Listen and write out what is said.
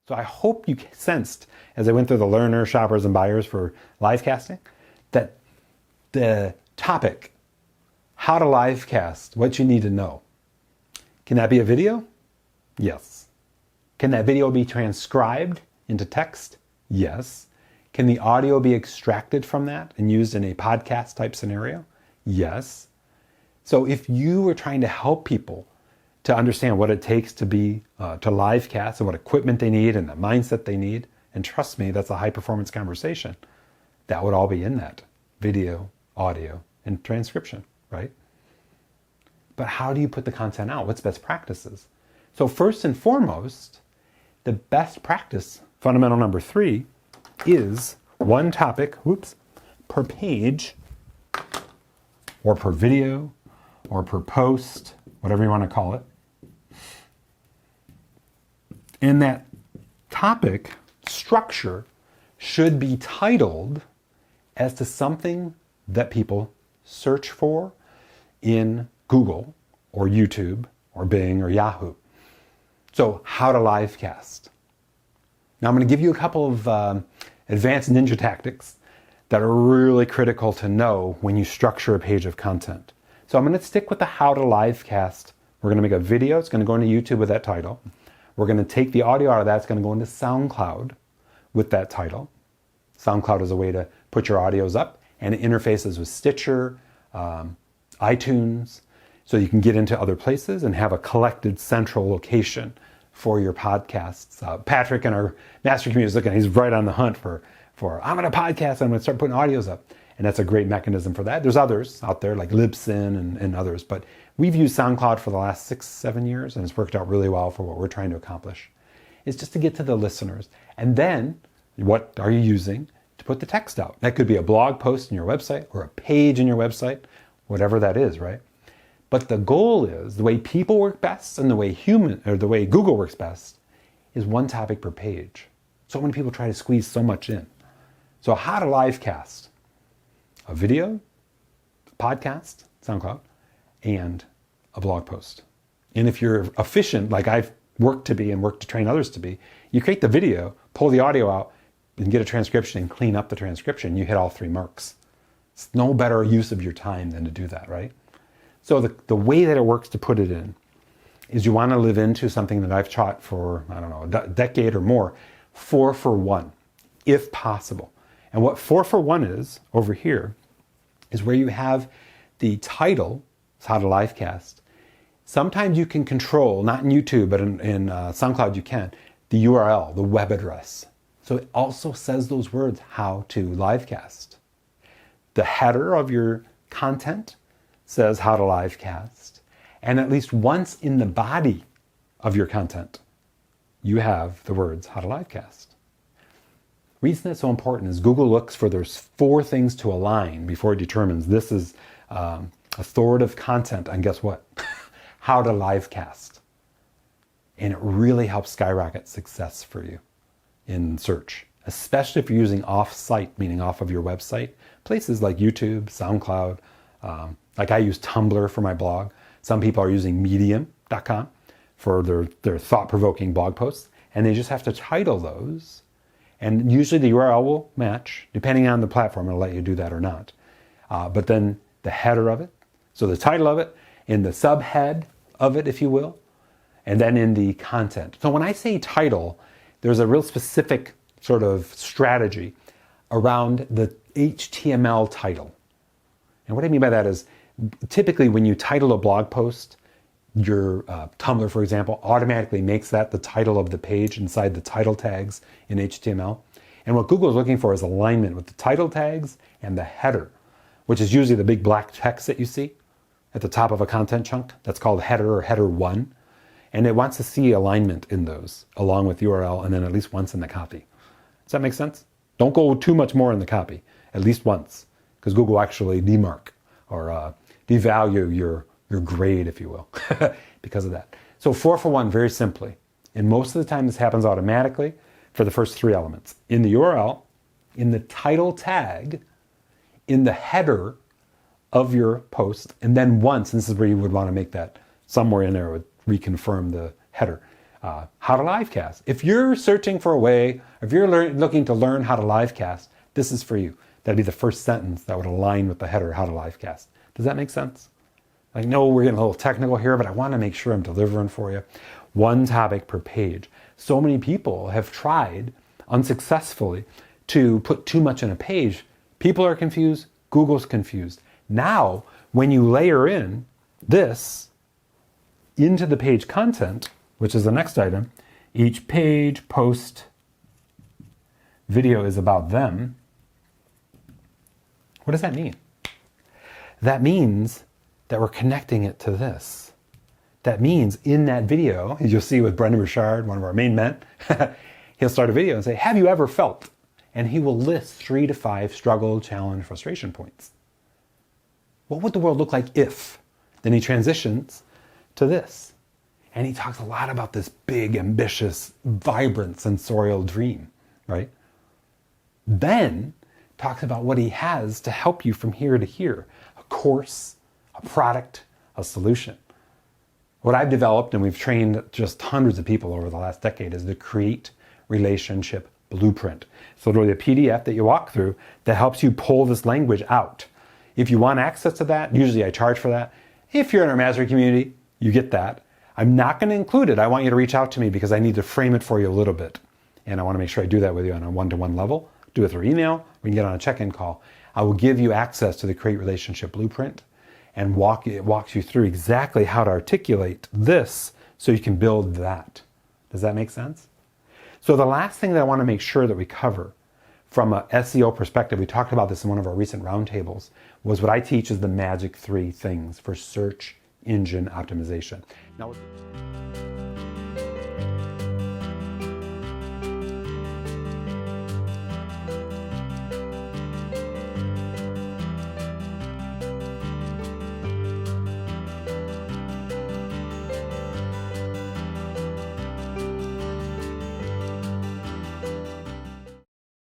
So I hope you sensed, as I went through the learners, shoppers, and buyers for live casting, that the topic, how to live cast, what you need to know. Can that be a video? Yes. Can that video be transcribed into text? Yes. Can the audio be extracted from that and used in a podcast type scenario? Yes. So if you were trying to help people to understand what it takes to be to live cast and what equipment they need and the mindset they need, and trust me, that's a high performance conversation, that would all be in that video, audio, and transcription, right? But how do you put the content out? What's best practices? So first and foremost, the best practice, fundamental number 3, is one topic, per page, or per video, or per post, whatever you want to call it. And that topic structure should be titled as to something that people search for in Google or YouTube or Bing or Yahoo. So how to live cast. Now I'm going to give you a couple of advanced ninja tactics that are really critical to know when you structure a page of content. So I'm going to stick with the how to live cast. We're going to make a video. It's going to go into YouTube with that title. We're going to take the audio out of that. It's going to go into SoundCloud with that title. SoundCloud is a way to put your audios up, and it interfaces with Stitcher, iTunes, so you can get into other places and have a collected central location for your podcasts. Patrick in our master community is looking, he's right on the hunt for I'm going to podcast, I'm going to start putting audios up. And that's a great mechanism for that. There's others out there like Libsyn and others, but we've used SoundCloud for the last 6-7 years, and it's worked out really well for what we're trying to accomplish. It's just to get to the listeners. And then what are you using to put the text out? That could be a blog post in your website or a page in your website, whatever that is, right? But the goal is, the way people work best and the way Google works best is one topic per page. So many people try to squeeze so much in. So how to live cast? A video, a podcast, SoundCloud, and a blog post. And if you're efficient, like I've worked to be and worked to train others to be, you create the video, pull the audio out, and get a transcription and clean up the transcription. You hit all 3 marks. It's no better use of your time than to do that, right? So the way that it works to put it in is you want to live into something that I've taught for, a decade or more, 4 for 1, if possible. And what 4 for 1 is, over here, is where you have the title, it's how to live cast. Sometimes you can control, not in YouTube, but in SoundCloud you can, the URL, the web address. So it also says those words, how to live cast. The header of your content says how to live cast. And at least once in the body of your content, you have the words how to live cast. The reason that's so important is Google looks for there's 4 things to align before it determines this is authoritative content on guess what? How to live cast. And it really helps skyrocket success for you in search, especially if you're using off-site, meaning off of your website. Places like YouTube, SoundCloud, like I use Tumblr for my blog. Some people are using medium.com for their thought-provoking blog posts, and they just have to title those. And usually the URL will match, depending on the platform, it'll let you do that or not. But then the header of it, so the title of it, in the subhead of it, if you will, and then in the content. So when I say title, there's a real specific sort of strategy around the HTML title. And what I mean by that is, typically when you title a blog post, your Tumblr, for example, automatically makes that the title of the page inside the title tags in HTML. And what Google is looking for is alignment with the title tags and the header, which is usually the big black text that you see at the top of a content chunk. That's called header or header 1. And it wants to see alignment in those, along with URL, and then at least once in the copy. Does that make sense? Don't go too much more in the copy, at least once, because Google will actually demark or devalue your grade, if you will, because of that. So 4 for 1, very simply. And most of the time this happens automatically for the first 3 elements. In the URL, in the title tag, in the header of your post, and then once, and this is where you would want to make that somewhere in there would reconfirm the header, how to livecast. If you're searching for a way, if you're looking to learn how to livecast, this is for you. That'd be the first sentence that would align with the header, how to livecast. Does that make sense? I know we're getting a little technical here, but I want to make sure I'm delivering for you. One topic per page. So many people have tried unsuccessfully to put too much in a page. People are confused. Google's confused. Now, when you layer in this into the page content, which is the next item, each page, post, video is about them. What does that mean? That means that we're connecting it to this. That means in that video, as you'll see with Brendan Burchard, one of our main men, he'll start a video and say, have you ever felt? And he will list 3 to 5 struggle, challenge, frustration points. What would the world look like if? Then he transitions to this. And he talks a lot about this big, ambitious, vibrant, sensorial dream, right? Then talks about what he has to help you from here to here. A course, a product, a solution. What I've developed, and we've trained just hundreds of people over the last decade, is the Create Relationship Blueprint. So literally a PDF that you walk through that helps you pull this language out. If you want access to that, usually I charge for that. If you're in our mastery community, you get that. I'm not going to include it. I want you to reach out to me because I need to frame it for you a little bit. And I want to make sure I do that with you on a one-to-one level. Do it through email. We can get on a check-in call. I will give you access to the Create Relationship Blueprint and it walks you through exactly how to articulate this so you can build that. Does that make sense? So the last thing that I want to make sure that we cover from an SEO perspective, we talked about this in one of our recent roundtables, was what I teach is the magic 3 things for search engine optimization. Now,